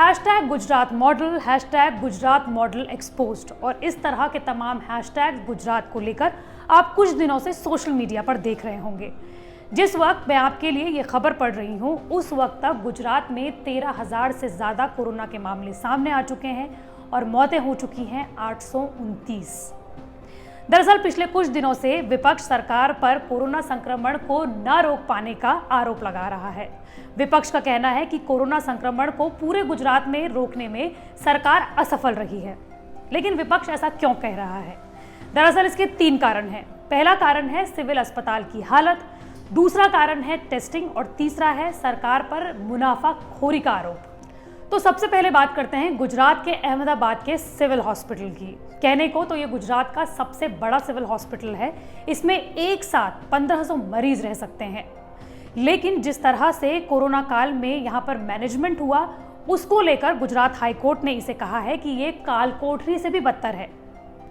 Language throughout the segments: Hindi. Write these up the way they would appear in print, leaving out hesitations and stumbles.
Hashtag Gujarat model, hashtag Gujarat model exposed और इस तरह के तमाम हैशटैग गुजरात को लेकर आप कुछ दिनों से सोशल मीडिया पर देख रहे होंगे। जिस वक्त मैं आपके लिए ये खबर पढ़ रही हूँ उस वक्त तक गुजरात में 13,000 से ज़्यादा कोरोना के मामले सामने आ चुके हैं और मौतें हो चुकी हैं 829। दरअसल पिछले कुछ दिनों से विपक्ष सरकार पर कोरोना संक्रमण को न रोक पाने का आरोप लगा रहा है। विपक्ष का कहना है कि कोरोना संक्रमण को पूरे गुजरात में रोकने में सरकार असफल रही है। लेकिन विपक्ष ऐसा क्यों कह रहा है? दरअसल इसके 3 कारण हैं। पहला कारण है सिविल अस्पताल की हालत, दूसरा कारण है टेस्टिंग और तीसरा है सरकार पर मुनाफाखोरी का आरोप। तो सबसे पहले बात करते हैं गुजरात के अहमदाबाद के सिविल हॉस्पिटल की। कहने को तो ये गुजरात का सबसे बड़ा सिविल हॉस्पिटल है। इसमें एक साथ 1500 मरीज रह सकते हैं। लेकिन जिस तरह से कोरोना काल में यहाँ पर मैनेजमेंट हुआ उसको लेकर गुजरात हाईकोर्ट ने इसे कहा है कि ये काल कोठरी से भी बदतर है।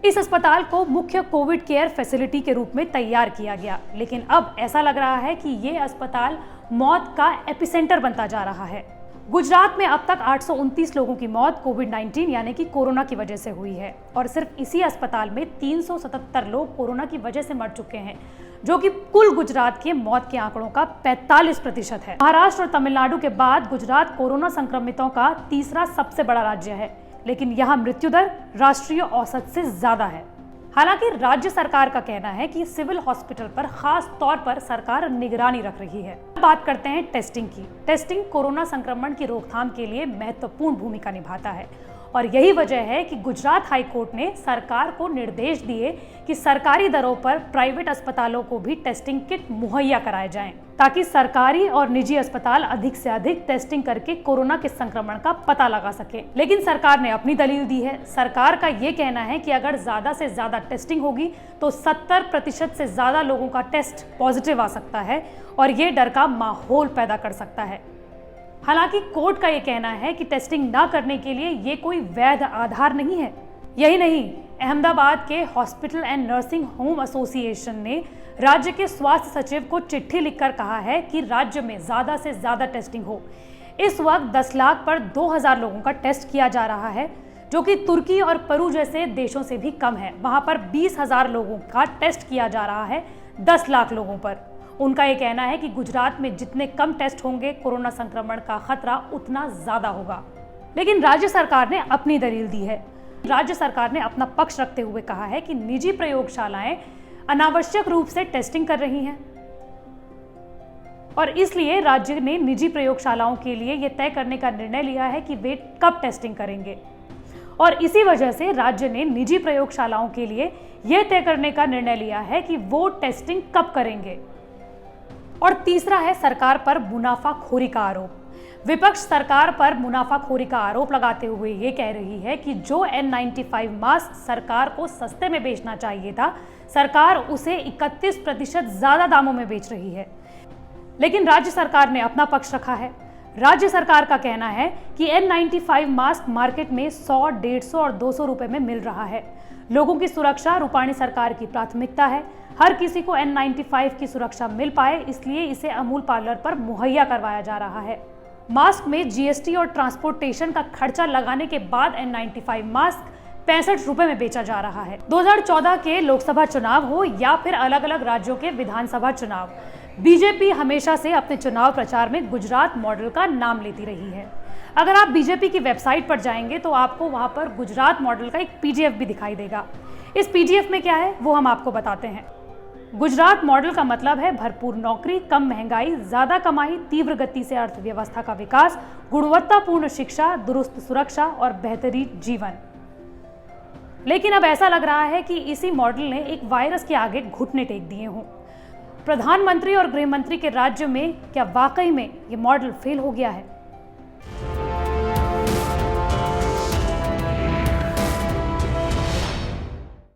इस अस्पताल को मुख्य कोविड केयर फैसिलिटी के रूप में तैयार किया गया, लेकिन अब ऐसा लग रहा है कि ये अस्पताल मौत का एपिसेंटर बनता जा रहा है। गुजरात में अब तक 829 लोगों की मौत कोविड-19 यानी कि कोरोना की वजह से हुई है और सिर्फ इसी अस्पताल में 377 लोग कोरोना की वजह से मर चुके हैं, जो कि कुल गुजरात के मौत के आंकड़ों का 45% है। महाराष्ट्र और तमिलनाडु के बाद गुजरात कोरोना संक्रमितों का तीसरा सबसे बड़ा राज्य है, लेकिन यहाँ मृत्यु दर राष्ट्रीय औसत से ज्यादा है। हालांकि राज्य सरकार का कहना है कि सिविल हॉस्पिटल पर खास तौर पर सरकार निगरानी रख रही है। बात करते हैं टेस्टिंग की। टेस्टिंग कोरोना संक्रमण की रोकथाम के लिए महत्वपूर्ण भूमिका निभाता है और यही वजह है कि गुजरात हाईकोर्ट ने सरकार को निर्देश दिए कि सरकारी दरों पर प्राइवेट अस्पतालों को भी टेस्टिंग किट मुहैया कराए जाएं, ताकि सरकारी और निजी अस्पताल अधिक से अधिक टेस्टिंग करके कोरोना के संक्रमण का पता लगा सके। लेकिन सरकार ने अपनी दलील दी है। सरकार का ये कहना है कि अगर ज्यादा से ज्यादा टेस्टिंग होगी तो 70% से ज्यादा लोगों का टेस्ट पॉजिटिव आ सकता है और ये डर का माहौल पैदा कर सकता है। हालांकि कोर्ट का ये कहना है कि टेस्टिंग ना करने के लिए ये कोई वैध आधार नहीं है। यही नहीं, अहमदाबाद के hospital and nursing home association ने राज्य के स्वास्थ्य सचिव को चिट्ठी लिखकर कहा है कि राज्य में ज्यादा से ज्यादा टेस्टिंग हो। इस वक्त 10 लाख पर 2000 लोगों का टेस्ट किया जा रहा है, जो कि तुर्की और पेरू जैसे देशों से भी कम है। वहां पर 20,000 लोगों का टेस्ट किया जा रहा है 10 लाख लोगों पर। उनका ये कहना है कि गुजरात में जितने कम टेस्ट होंगे कोरोना संक्रमण का खतरा उतना ज्यादा होगा। लेकिन राज्य सरकार ने अपनी दलील दी है। राज्य सरकार ने अपना पक्ष रखते हुए कहा है कि निजी प्रयोगशालाएं अनावश्यक रूप से टेस्टिंग कर रही हैं और इसलिए राज्य ने निजी प्रयोगशालाओं के लिए यह तय करने का निर्णय लिया है कि वे कब टेस्टिंग करेंगे और इसी वजह से राज्य ने निजी प्रयोगशालाओं के लिए यह तय करने का निर्णय लिया है कि वो टेस्टिंग कब करेंगे। और तीसरा है सरकार पर मुनाफाखोरी का आरोप। विपक्ष सरकार पर मुनाफाखोरी का आरोप लगाते हुए ये कह रही है कि जो N95 मास्क सरकार को सस्ते में बेचना चाहिए था, सरकार उसे 31% ज्यादा दामों में बेच रही है। लेकिन राज्य सरकार ने अपना पक्ष रखा है। राज्य सरकार का कहना है कि N95 मास्क मार्केट में 100, 150 और 200 रुपए में मिल रहा है। लोगों की सुरक्षा रूपाणी सरकार की प्राथमिकता है। हर किसी को N95 की सुरक्षा मिल पाए, इसलिए इसे अमूल पार्लर पर मुहैया करवाया जा रहा है। मास्क में GST और ट्रांसपोर्टेशन का खर्चा लगाने के बाद N95 मास्क 65 रुपए में बेचा जा रहा है। 2014 के लोकसभा चुनाव हो या फिर अलग अलग राज्यों के विधानसभा चुनाव, बीजेपी हमेशा से अपने चुनाव प्रचार में गुजरात मॉडल का नाम लेती रही है। अगर आप बीजेपी की वेबसाइट पर जाएंगे तो आपको वहां पर गुजरात मॉडल का एक PDF भी दिखाई देगा। इस PDF में क्या है वो हम आपको बताते हैं। गुजरात मॉडल का मतलब है भरपूर नौकरी, कम महंगाई, ज्यादा कमाई, तीव्र गति से अर्थव्यवस्था का विकास, गुणवत्तापूर्ण शिक्षा, दुरुस्त सुरक्षा और बेहतरीन जीवन। लेकिन अब ऐसा लग रहा है कि इसी मॉडल ने एक वायरस के आगे घुटने टेक दिए हों। प्रधानमंत्री और गृह मंत्री के राज्य में क्या वाकई में ये मॉडल फेल हो गया है?